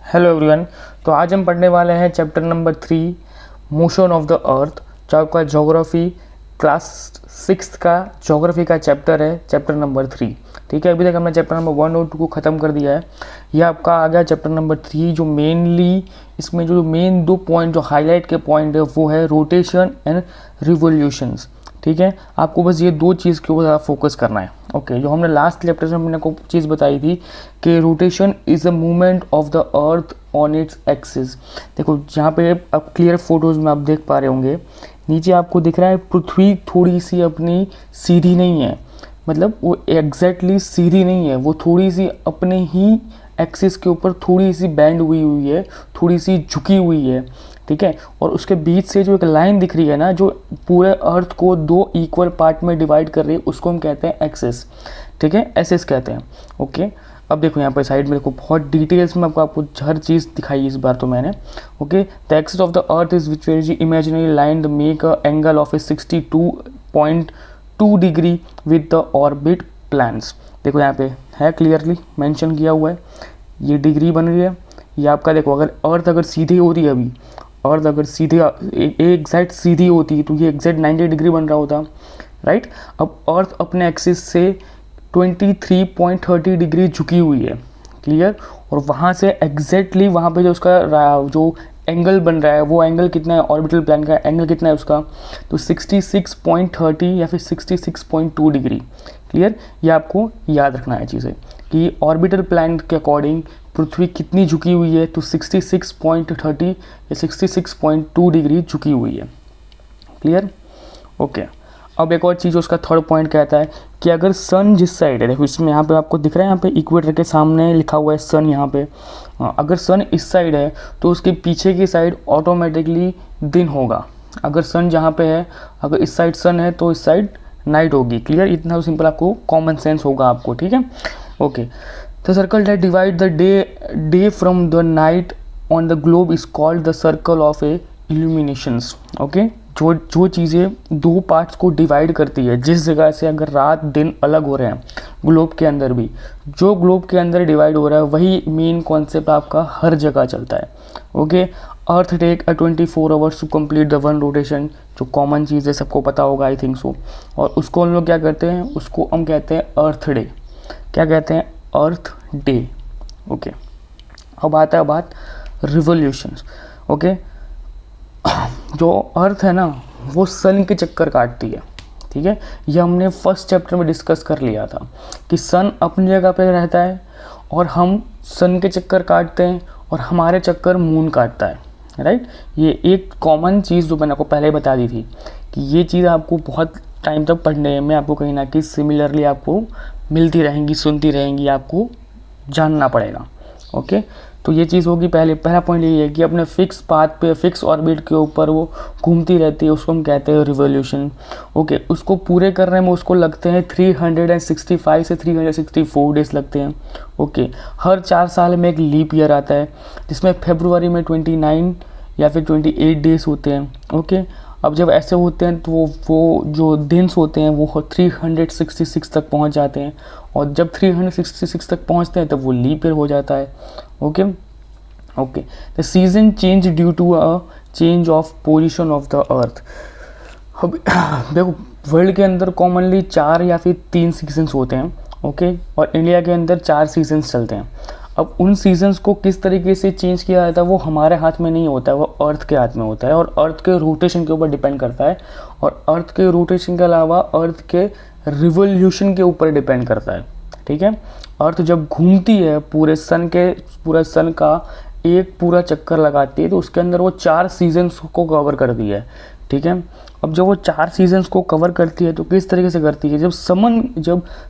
Hello everyone. तो आज हम पढ़ने वाले हैं chapter number 3 motion of the अर्थ, जो आपका ज्योग्राफी क्लास 6 का ज्योग्राफी का चैप्टर है, चैप्टर नंबर 3। ठीक है, अभी तक हमने चैप्टर नंबर 1 और 2 को ख़त्म कर दिया है। यह आपका आ गया चैप्टर नंबर 3, जो मेनली इसमें जो मेन 2 पॉइंट जो हाईलाइट के पॉइंट है वो है रोटेशन एंड रिवोल्यूशंस। ठीक है, आपको बस ये 2 चीज़ के ऊपर ज़्यादा फोकस करना है। ओके, जो हमने लास्ट चैप्टर में हमने को चीज़ बताई थी कि rotation is a movement of the earth on its axis. देखो जहाँ पे आप क्लियर फोटोज़ में आप देख पा रहे होंगे, नीचे आपको दिख रहा है पृथ्वी थोड़ी सी अपनी सीधी नहीं है, मतलब वो एग्जैक्टली सीधी नहीं है, वो थोड़ी सी अपने ही एक्सिस के ऊपर थोड़ी सी बैंड हुई हुई है, थोड़ी सी झुकी हुई है। ठीक है, और उसके बीच से जो एक लाइन दिख रही है ना, जो पूरे अर्थ को 2 इक्वल पार्ट में डिवाइड कर रही है, उसको हम कहते हैं एक्सिस। ठीक है, एक्सिस कहते हैं। ओके, अब देखो यहाँ पर साइड में देखो बहुत डिटेल्स में आपको हर चीज़ दिखाई इस बार तो मैंने। Okay, the axis of the earth is which very imaginary line the make a angle of A 62.2 degree with the orbit plans. देखो यहाँ पे है क्लियरली मेंशन किया हुआ है, ये डिग्री बन रही है। ये आपका देखो, अगर अर्थ अगर सीधी होती है, अभी अर्थ अगर सीधे एग्जैक्ट सीधी होती तो ये एग्जैक्ट 90 डिग्री बन रहा होता, राइट। अब अर्थ अपने एक्सिस से 23.30 डिग्री झुकी हुई है, क्लियर। और वहाँ से एग्जैक्टली वहाँ पे जो उसका जो एंगल बन रहा है, वो एंगल कितना है, ऑर्बिटल प्लान का एंगल कितना है उसका, तो 66.30 या फिर 66.2 डिग्री। क्लियर, ये आपको याद रखना है चीज़ें कि ऑर्बिटल प्लान के अकॉर्डिंग पृथ्वी कितनी झुकी हुई है, तो 66.30 या 66.2 डिग्री झुकी हुई है। Clear, okay. अब एक और चीज़ उसका थर्ड पॉइंट कहता है कि अगर सन जिस साइड है, देखो इसमें यहाँ पे आपको दिख रहा है, यहाँ पे इक्वेटर के सामने लिखा हुआ है सन, यहाँ पे अगर सन इस साइड है तो उसके पीछे की साइड ऑटोमेटिकली दिन होगा। अगर सन जहाँ पे है, अगर इस साइड सन है तो इस साइड नाइट होगी। क्लियर, इतना सिंपल आपको कॉमन सेंस होगा आपको। ठीक है, okay. The circle that divide the day from the night on the globe is called the circle of A illuminations. Okay, जो चीज़ें 2 पार्ट्स को डिवाइड करती है, जिस जगह से अगर रात दिन अलग हो रहे हैं ग्लोब के अंदर भी, जो ग्लोब के अंदर डिवाइड हो रहा है वही मेन कॉन्सेप्ट आपका हर जगह चलता है। Okay, earth take a 24 hours to complete the one rotation, जो कॉमन चीज़ है, सबको पता होगा आई थिंक सो। और उसको हम लोग क्या करते हैं, उसको हम कहते हैं अर्थ डे। क्या कहते हैं, अर्थ डे। ओके, अब आता है बात रिवोल्यूशंस। ओके, जो अर्थ है ना वो सन के चक्कर काटती है। ठीक है, ये हमने फर्स्ट चैप्टर में डिस्कस कर लिया था कि सन अपनी जगह पे रहता है और हम सन के चक्कर काटते हैं और हमारे चक्कर मून काटता है, राइट। ये एक कॉमन चीज़ जो मैंने आपको पहले बता दी थी कि ये चीज़ आपको बहुत टाइम तक पढ़ने में आपको कहीं ना कहीं सिमिलरली आपको मिलती रहेंगी, सुनती रहेंगी, आपको जानना पड़ेगा। ओके, तो ये चीज़ होगी। पहला पॉइंट यही है कि अपने फिक्स पाथ पे, फिक्स ऑर्बिट के ऊपर वो घूमती रहती है, उसको हम कहते हैं रिवोल्यूशन। ओके, उसको पूरे करने में उसको लगते हैं 365 से 364 डेज लगते हैं। ओके, हर 4 साल में एक लीप ईयर आता है, जिसमें फरवरी में 29 या फिर 28 डेज होते हैं। ओके, अब जब ऐसे होते हैं तो वो जो दिन होते हैं वो 366 तक पहुंच जाते हैं, और जब 366 तक पहुंचते हैं तब वो लीप ईयर हो जाता है। Okay, okay. The season change due to a change of position of the earth. अब देखो वर्ल्ड के अंदर कॉमनली 4 या फिर 3 सीजन्स होते हैं। ओके, और इंडिया के अंदर 4 सीजन्स चलते हैं। अब उन सीजन्स को किस तरीके से चेंज किया जाता है वो हमारे हाथ में नहीं होता है, वो अर्थ के हाथ में होता है, और अर्थ के रोटेशन के ऊपर डिपेंड करता है। और अर्थ के रोटेशन के अलावा अर्थ के रिवोल्यूशन के ऊपर डिपेंड करता है। ठीक है, अर्थ जब घूमती है पूरे सन का एक पूरा चक्कर लगाती है, तो उसके अंदर वो 4 सीजन्स को कवर कर दी है। ठीक है, अब जब वो 4 सीजन्स को कवर करती है तो किस तरीके से करती है, जब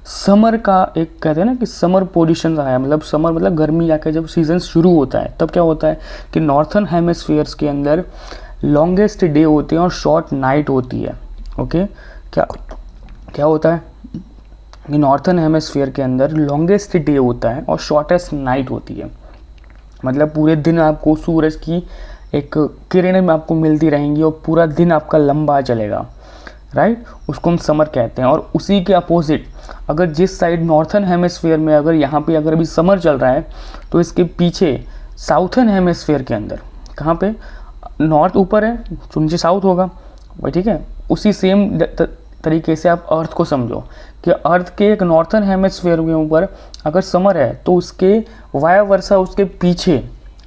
समर का एक कहते हैं ना कि समर पोजीशन आया, मतलब समर मतलब गर्मी आके जब सीजन शुरू होता है, तब क्या होता है कि नॉर्थन हेमिस्फीयर्स के अंदर लॉन्गेस्ट डे होते हैं और शॉर्ट नाइट होती है। ओके, क्या होता है कि नॉर्थन हेमिस्फीयर के अंदर लॉन्गेस्ट डे होता है और शॉर्टेस्ट नाइट होती है, मतलब पूरे दिन आपको सूरज की एक किरणें में आपको मिलती रहेंगी और पूरा दिन आपका लंबा चलेगा, राइट। उसको हम समर कहते हैं। और उसी के अपोजिट अगर जिस साइड नॉर्थन हेमिस्फीयर में अगर यहाँ पे अगर अभी समर चल रहा है तो इसके पीछे साउथर्न हेमिस्फीयर के अंदर, कहाँ पे, नॉर्थ ऊपर है तो नीचे साउथ होगा भाई, ठीक है। उसी सेम तरीके से आप अर्थ को समझो कि अर्थ के एक नॉर्थर्न हेमिस्फीयर के ऊपर अगर समर है तो उसके वाया वर्षा उसके पीछे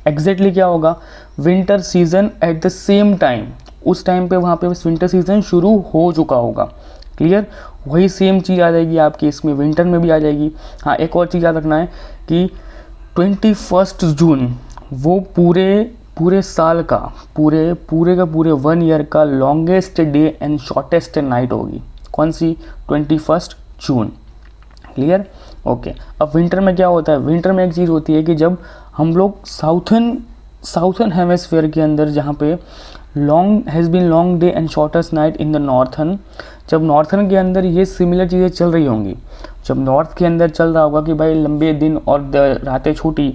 एग्जैक्टली क्या होगा, winter season at the same time, उस टाइम पे वहाँ पे विंटर सीजन शुरू हो चुका होगा। क्लियर, वही सेम चीज़ आ जाएगी आपकी इसमें, विंटर में भी आ जाएगी। हाँ, एक और चीज़ याद रखना है कि 21 जून वो पूरे साल का पूरे 1 ईयर का longest day and shortest night होगी। कौन सी, 21 जून। Clear, okay. अब विंटर में क्या होता है, विंटर में एक चीज़ होती है कि जब हम लोग साउथर्न हेमिस्फीयर के अंदर जहाँ पे long day and shortest night in the northern, जब नॉर्थर्न के अंदर ये सिमिलर चीज़ें चल रही होंगी, जब नॉर्थ के अंदर चल रहा होगा कि भाई लंबे दिन और रातें छोटी,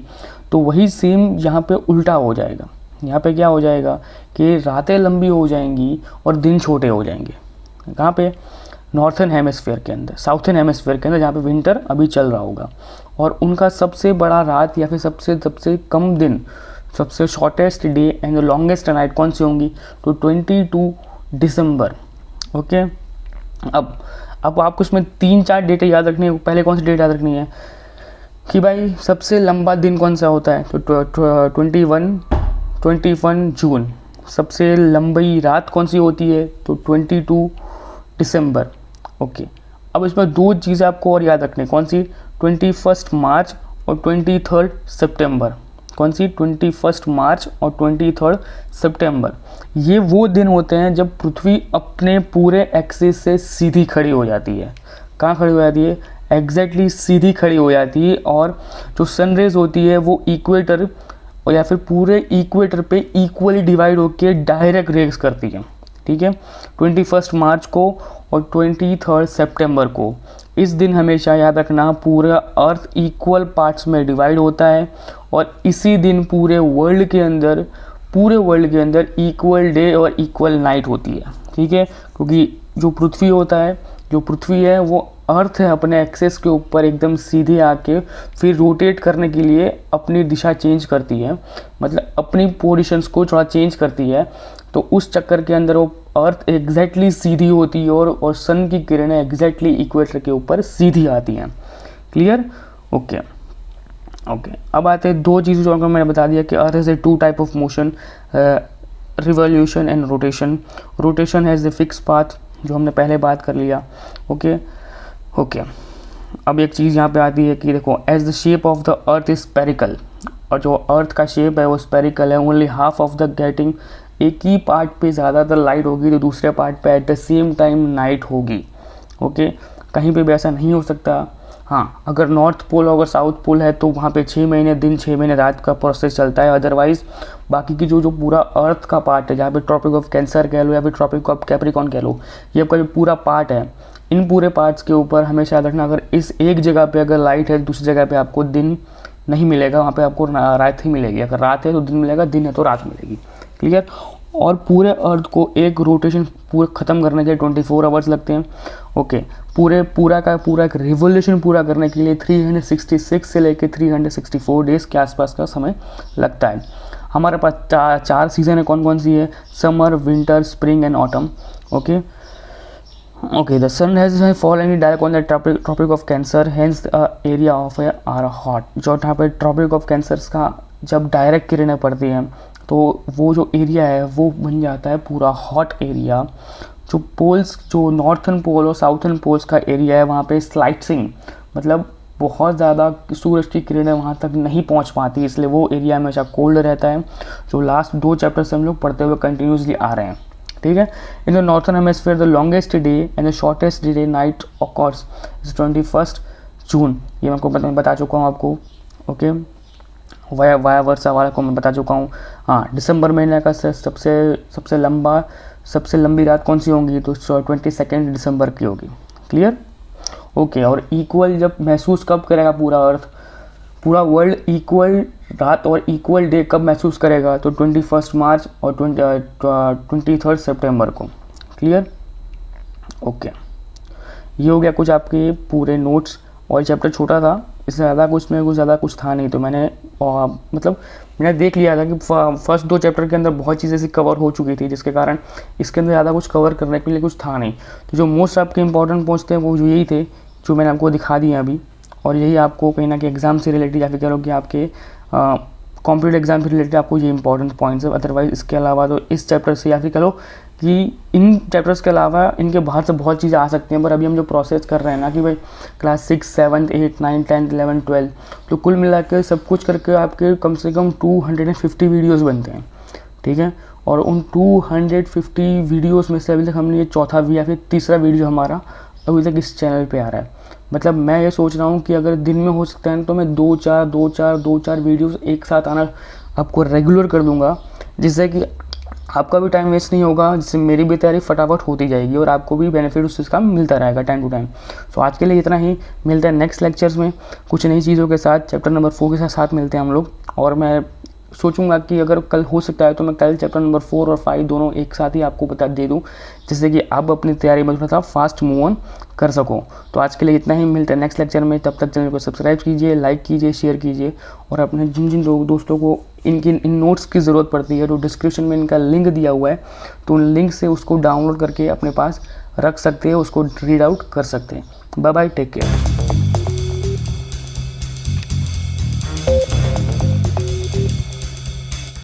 तो वही सेम यहाँ पे उल्टा हो जाएगा। यहाँ पे क्या हो जाएगा कि रातें लंबी हो जाएंगी और दिन छोटे हो जाएंगे। कहाँ पे, नॉर्थर्न हेमिस्फीयर के अंदर, साउथर्न हेमिस्फीयर के अंदर जहाँ पे विंटर अभी चल रहा होगा, और उनका सबसे बड़ा रात या फिर सबसे कम दिन, सबसे shortest day and the longest night कौन सी होंगी, तो 22 दिसंबर। ओके, अब आपको इसमें 3-4 डेटें याद रखनी है। पहले कौन सी डेट याद रखनी है कि भाई सबसे लंबा दिन कौन सा होता है, तो 21 जून। सबसे लंबी रात कौन सी होती है, तो 22 दिसंबर। ओके, अब इसमें 2 चीज़ें आपको और याद रखनी है। कौन सी, 21 मार्च और 23 सितंबर। कौन सी, 21 मार्च और 23 सितंबर। ये वो दिन होते हैं जब पृथ्वी अपने पूरे एक्सिस से सीधी खड़ी हो जाती है। कहाँ खड़ी हो जाती है, एग्जैक्टली सीधी खड़ी हो जाती है, और जो सनरेज होती है वो इक्वेटर और या फिर पूरे इक्वेटर पे इक्वली डिवाइड होकर डायरेक्ट रेस करती है। ठीक है, 21 मार्च को और 23 सितंबर को। इस दिन हमेशा याद रखना पूरा अर्थ इक्वल पार्ट्स में डिवाइड होता है, और इसी दिन पूरे वर्ल्ड के अंदर इक्वल डे और इक्वल नाइट होती है। ठीक है, क्योंकि जो पृथ्वी है वो अर्थ है अपने एक्सेस के ऊपर एकदम सीधे आके फिर रोटेट करने के लिए अपनी दिशा चेंज करती है, मतलब अपनी पोजीशंस को थोड़ा चेंज करती है। तो उस चक्कर के अंदर वो अर्थ एग्जैक्टली सीधी होती है और सन की किरणें एग्जैक्टली इक्वेटर के ऊपर सीधी आती हैं। Clear, okay. अब आते हैं 2 चीज़ों जो मैंने बता दिया कि अर्थ has a 2 type of motion, revolution and rotation. Rotation has a fix path, जो हमने पहले बात कर लिया। ओके, अब एक चीज़ यहाँ पे आती है कि देखो, as the shape of the earth is spherical, और जो अर्थ का शेप है वो स्पेरिकल है। Only half of the getting, एक ही पार्ट पे ज़्यादातर लाइट होगी तो दूसरे पार्ट पे at the same time night होगी। ओके, कहीं पे भी ऐसा नहीं हो सकता। हाँ, अगर नॉर्थ पोल और साउथ पोल है तो वहाँ पे 6 महीने दिन 6 महीने रात का प्रोसेस चलता है। अदरवाइज बाकी की जो पूरा अर्थ का पार्ट है, जहाँ पे ट्रॉपिक ऑफ कैंसर कह लो या फिर ट्रॉपिक ऑफ कैप्रिकॉर्न कह लो, ये आपका जो पूरा पार्ट है, इन पूरे पार्ट्स के ऊपर हमेशा याद रखना, अगर इस एक जगह पे अगर लाइट है, दूसरी जगह पे आपको दिन नहीं मिलेगा, वहाँ पे आपको रात ही मिलेगी। अगर रात है तो दिन मिलेगा, दिन है तो रात मिलेगी। क्लियर, और पूरे अर्थ को एक रोटेशन पूरा ख़त्म करने के लिए 24 आवर्स लगते हैं। ओके, पूरा एक रिवोल्यूशन पूरा करने के लिए 366 से लेकर 364 डेज़ के आसपास का समय लगता है। हमारे पास 4 सीज़न है, कौन सी है, summer, winter, spring and autumn. Okay, the sun has fallen direct on the tropic of cancer, hence area of are hot. जो यहाँ पे ट्रॉपिक ऑफ कैंसर्स का जब डायरेक्ट किरणें पड़ती हैं तो वो जो एरिया है वो बन जाता है पूरा हॉट एरिया। जो पोल्स, जो नॉर्थर्न पोल और साउथर्न पोल्स का एरिया है, वहाँ पे स्लाइटिंग, मतलब बहुत ज़्यादा सूरज की किरणें वहाँ तक नहीं पहुँच पाती, इसलिए वो एरिया हमेशा कोल्ड रहता है। जो लास्ट 2 चैप्टर से हम लोग पढ़ते हुए कंटिन्यूसली आ रहे हैं। ठीक है, in the northern hemisphere the longest day and the shortest day night occurs is 21 जून। ये मैं बता चुका हूँ आपको। ओके, वाया वर्षा वाला को मैं बता चुका हूँ। हाँ, दिसंबर महीने का सबसे लंबी रात कौन सी होगी, तो 22 दिसंबर की होगी। Clear, okay. और इक्वल जब महसूस कब करेगा पूरा अर्थ, पूरा वर्ल्ड इक्वल रात और इक्वल डे कब महसूस करेगा, तो 21 मार्च और 23 सितंबर को। Clear, okay. ये हो गया कुछ आपके पूरे नोट्स। और चैप्टर छोटा था, इससे ज़्यादा कुछ में कुछ ज़्यादा कुछ था नहीं, तो मैंने मतलब मैंने देख लिया था कि फर्स्ट 2 चैप्टर के अंदर बहुत चीज़ें ऐसी कवर हो चुकी थी, जिसके कारण इसके अंदर ज़्यादा कुछ कवर करने के लिए कुछ था नहीं। तो जो मोस्ट आपके इंपॉर्टेंट पॉइंट्स थे वो जो यही थे जो मैंने आपको दिखा दिए अभी, और यही आपको कहीं ना कहीं एग्ज़ाम से रिलेटेड या फिर कह लो कि आपके कॉम्पिटेटिव एग्जाम से रिलेटेड आपको ये इंपॉर्टेंट पॉइंट्स है। अदरवाइज इसके अलावा तो इस चैप्टर से या फिर कह लो कि इन चैप्टर्स के अलावा इनके बाहर से बहुत चीज़ें आ सकती हैं, पर अभी हम जो प्रोसेस कर रहे हैं ना कि भाई क्लास 6, 7, 8, 9, 10, 11, 12, तो कुल मिला के सब कुछ करके आपके कम से कम 250 वीडियोज़ बनते हैं, ठीक है। और उन 250 वीडियोज़ में से अभी तक हमने ये चौथा या फिर तीसरा वीडियो हमारा अभी तक इस चैनल पे आ रहा है। मतलब मैं ये सोच रहा हूँ कि अगर दिन में हो सकता है तो मैं 2-4 वीडियोस एक साथ आना आपको रेगुलर कर दूंगा, जिससे कि आपका भी टाइम वेस्ट नहीं होगा, जिससे मेरी भी तैयारी फटाफट होती जाएगी और आपको भी बेनिफिट उस चीज़ का मिलता रहेगा टाइम टू टाइम। सो आज के लिए इतना ही, मिलते हैं नेक्स्ट लेक्चर्स में कुछ नई चीज़ों के साथ, चैप्टर नंबर 4 के साथ मिलते हैं हम लोग। और मैं सोचूंगा कि अगर कल हो सकता है तो मैं कल चैप्टर नंबर 4 और 5 दोनों एक साथ ही आपको बता दे दूं, जिससे कि आप अपनी तैयारी में थोड़ा सा फास्ट मूव ऑन कर सको। तो आज के लिए इतना ही, मिलते हैं नेक्स्ट लेक्चर में। तब तक चैनल को सब्सक्राइब कीजिए, लाइक कीजिए, शेयर कीजिए, और अपने जिन जिन दोस्तों को इन नोट्स की ज़रूरत पड़ती है तो डिस्क्रिप्शन में इनका लिंक दिया हुआ है, तो उन लिंक से उसको डाउनलोड करके अपने पास रख सकते हैं, उसको रीड आउट कर सकते हैं। Bye bye, take care.